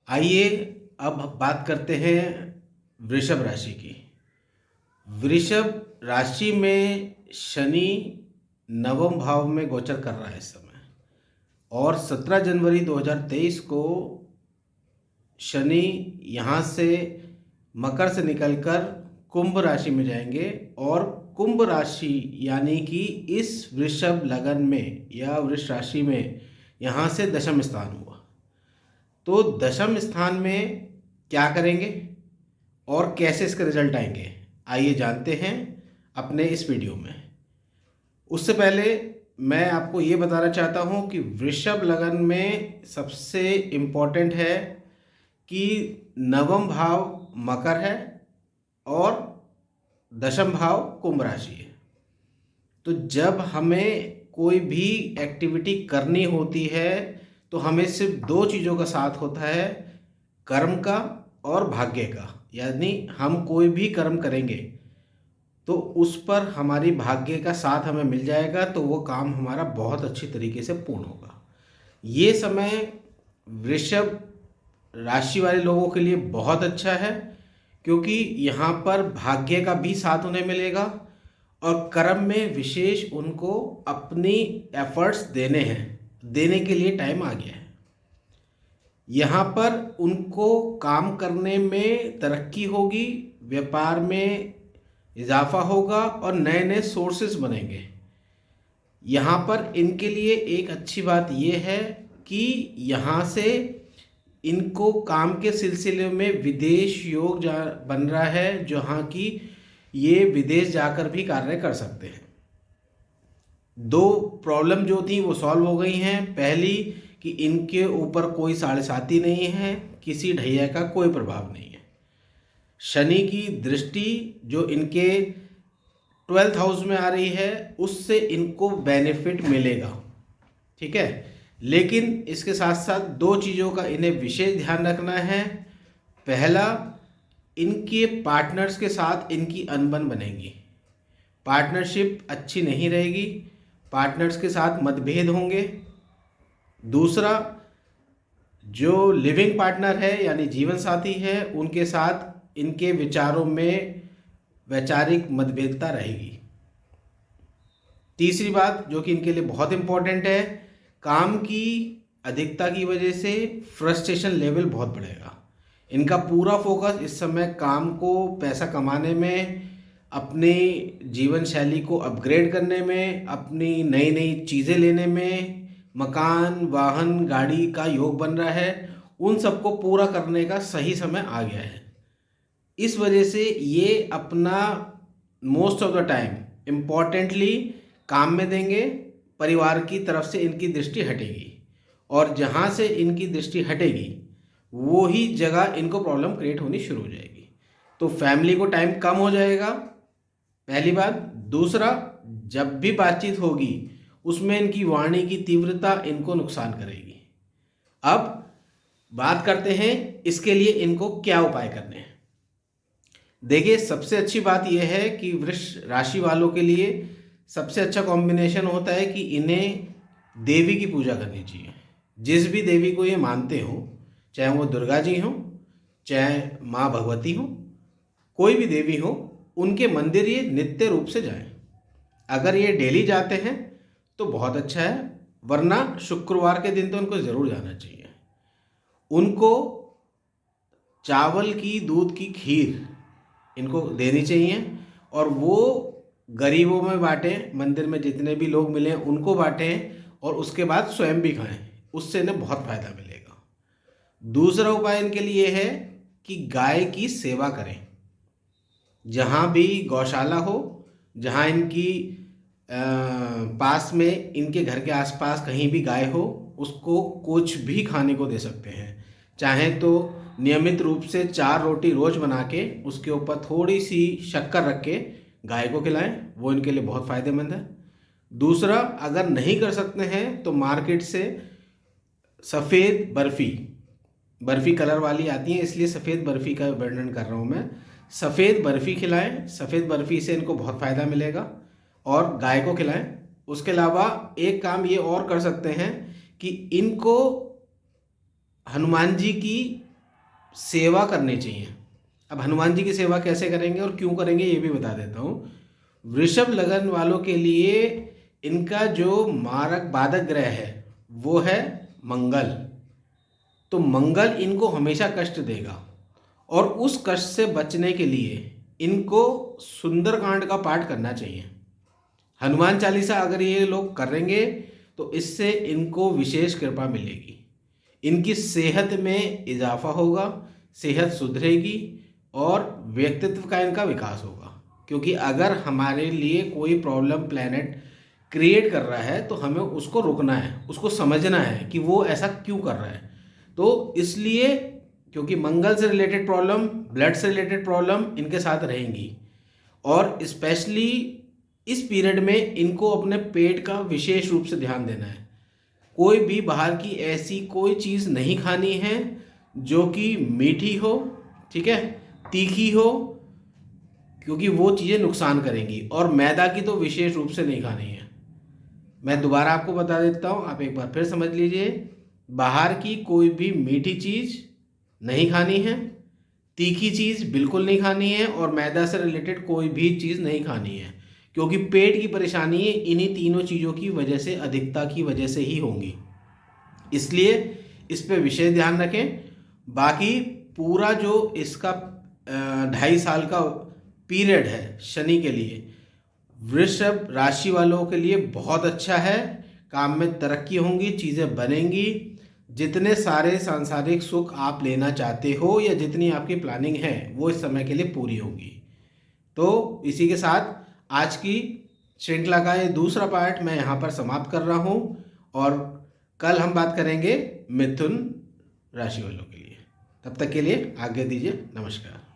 आइए अब बात करते हैं वृषभ राशि की। वृषभ राशि में शनि नवम भाव में गोचर कर रहा है इस समय, और 17 जनवरी 2023 को शनि यहाँ से मकर से निकलकर कुंभ राशि में जाएंगे, और कुंभ राशि यानी कि इस वृषभ लगन में या वृष राशि में यहाँ से दशम स्थान हुआ। तो दशम स्थान में क्या करेंगे और कैसे इसके रिजल्ट आएंगे, आइए जानते हैं अपने इस वीडियो में। उससे पहले मैं आपको ये बताना चाहता हूँ कि वृषभ लगन में सबसे इम्पोर्टेंट है कि नवम भाव मकर है और दशम भाव कुंभ राशि है। तो जब हमें कोई भी एक्टिविटी करनी होती है तो हमें सिर्फ दो चीज़ों का साथ होता है, कर्म का और भाग्य का। यानी हम कोई भी कर्म करेंगे तो उस पर हमारी भाग्य का साथ हमें मिल जाएगा, तो वो काम हमारा बहुत अच्छी तरीके से पूर्ण होगा। ये समय वृषभ राशि वाले लोगों के लिए बहुत अच्छा है, क्योंकि यहाँ पर भाग्य का भी साथ उन्हें मिलेगा और कर्म में विशेष उनको अपनी एफर्ट्स देने के लिए टाइम आ गया है। यहाँ पर उनको काम करने में तरक्की होगी, व्यापार में इजाफा होगा और नए नए सोर्सेज बनेंगे। यहाँ पर इनके लिए एक अच्छी बात ये है कि यहाँ से इनको काम के सिलसिले में विदेश योग बन रहा है, जहाँ की ये विदेश जाकर भी कार्य कर सकते हैं। दो प्रॉब्लम जो थी वो सॉल्व हो गई हैं। पहली कि इनके ऊपर कोई साढ़े साती नहीं है, किसी ढैया का कोई प्रभाव नहीं है। शनि की दृष्टि जो इनके 12th हाउस में आ रही है उससे इनको बेनिफिट मिलेगा, ठीक है। लेकिन इसके साथ साथ दो चीज़ों का इन्हें विशेष ध्यान रखना है। पहला, इनके पार्टनर्स के साथ इनकी अनबन बनेगी, पार्टनरशिप अच्छी नहीं रहेगी, पार्टनर्स के साथ मतभेद होंगे। दूसरा, जो लिविंग पार्टनर है यानी जीवन साथी है, उनके साथ इनके विचारों में वैचारिक मतभेदता रहेगी। तीसरी बात जो कि इनके लिए बहुत इम्पोर्टेंट है, काम की अधिकता की वजह से फ्रस्ट्रेशन लेवल बहुत बढ़ेगा। इनका पूरा फोकस इस समय काम को, पैसा कमाने में, अपनी जीवन शैली को अपग्रेड करने में, अपनी नई नई चीज़ें लेने में, मकान, वाहन, गाड़ी का योग बन रहा है, उन सबको पूरा करने का सही समय आ गया है। इस वजह से ये अपना most of the time importantly काम में देंगे। परिवार की तरफ से इनकी दृष्टि हटेगी, और जहाँ से इनकी दृष्टि हटेगी वो ही जगह इनको प्रॉब्लम क्रिएट होनी शुरू हो जाएगी। तो फैमिली को टाइम कम हो जाएगा, पहली बात। दूसरा, जब भी बातचीत होगी उसमें इनकी वाणी की तीव्रता इनको नुकसान करेगी। अब बात करते हैं इसके लिए इनको क्या उपाय करने हैं। देखिए, सबसे अच्छी बात यह है कि वृष राशि वालों के लिए सबसे अच्छा कॉम्बिनेशन होता है कि इन्हें देवी की पूजा करनी चाहिए। जिस भी देवी को ये मानते हो, चाहे वो दुर्गा जी हो, चाहे माँ भगवती हो, कोई भी देवी हो, उनके मंदिर ये नित्य रूप से जाएं। अगर ये डेली जाते हैं तो बहुत अच्छा है, वरना शुक्रवार के दिन तो उनको ज़रूर जाना चाहिए। उनको चावल की, दूध की खीर इनको देनी चाहिए, और वो गरीबों में बांटें, मंदिर में जितने भी लोग मिले उनको बांटें, और उसके बाद स्वयं भी खाएं, उससे इन्हें बहुत फ़ायदा मिलेगा। दूसरा उपाय इनके लिए है कि गाय की सेवा करें। जहाँ भी गौशाला हो, जहाँ इनकी पास में, इनके घर के आसपास कहीं भी गाय हो, उसको कुछ भी खाने को दे सकते हैं। चाहे तो नियमित रूप से 4 रोटी रोज़ बना के उसके ऊपर थोड़ी सी शक्कर रख के गाय को खिलाएं, वो इनके लिए बहुत फ़ायदेमंद है। दूसरा, अगर नहीं कर सकते हैं तो मार्केट से सफ़ेद बर्फ़ी कलर वाली आती है, इसलिए सफ़ेद बर्फ़ी का वर्णन कर रहा हूँ मैं। सफ़ेद बर्फ़ी खिलाएं, सफ़ेद बर्फ़ी से इनको बहुत फ़ायदा मिलेगा, और गाय को खिलाएं। उसके अलावा एक काम ये और कर सकते हैं कि इनको हनुमान जी की सेवा करनी चाहिए। अब हनुमान जी की सेवा कैसे करेंगे और क्यों करेंगे ये भी बता देता हूँ। वृषभ लगन वालों के लिए इनका जो मारक बाधक ग्रह है वो है मंगल। तो मंगल इनको हमेशा कष्ट देगा और उस कष्ट से बचने के लिए इनको सुंदरकांड का पाठ करना चाहिए। हनुमान चालीसा अगर ये लोग करेंगे तो इससे इनको विशेष कृपा मिलेगी, इनकी सेहत में इजाफा होगा, सेहत सुधरेगी और व्यक्तित्व का इनका विकास होगा। क्योंकि अगर हमारे लिए कोई प्रॉब्लम प्लैनेट क्रिएट कर रहा है तो हमें उसको रोकना है, उसको समझना है कि वो ऐसा क्यों कर रहा है। तो इसलिए क्योंकि मंगल से रिलेटेड प्रॉब्लम, ब्लड से रिलेटेड प्रॉब्लम इनके साथ रहेंगी और स्पेशली इस पीरियड में इनको अपने पेट का विशेष रूप से ध्यान देना है। कोई भी बाहर की ऐसी कोई चीज़ नहीं खानी है जो कि मीठी हो, ठीक है, तीखी हो, क्योंकि वो चीज़ें नुकसान करेंगी। और मैदा की तो विशेष रूप से नहीं खानी है। मैं दोबारा आपको बता देता हूँ, आप एक बार फिर समझ लीजिए। बाहर की कोई भी मीठी चीज़ नहीं खानी है, तीखी चीज़ बिल्कुल नहीं खानी है और मैदा से रिलेटेड कोई भी चीज़ नहीं खानी है, क्योंकि पेट की परेशानी इन्हीं तीनों चीज़ों की वजह से, अधिकता की वजह से ही होंगी। इसलिए इस पे विशेष ध्यान रखें। बाकी पूरा जो इसका 2.5 साल का पीरियड है शनि के लिए, वृषभ राशि वालों के लिए बहुत अच्छा है। काम में तरक्की होंगी, चीज़ें बनेंगी, जितने सारे सांसारिक सुख आप लेना चाहते हो या जितनी आपकी प्लानिंग है वो इस समय के लिए पूरी होगी। तो इसी के साथ आज की श्रृंखला का ये दूसरा पार्ट मैं यहाँ पर समाप्त कर रहा हूँ और कल हम बात करेंगे मिथुन राशि वालों के लिए। तब तक के लिए आज्ञा दीजिए। नमस्कार।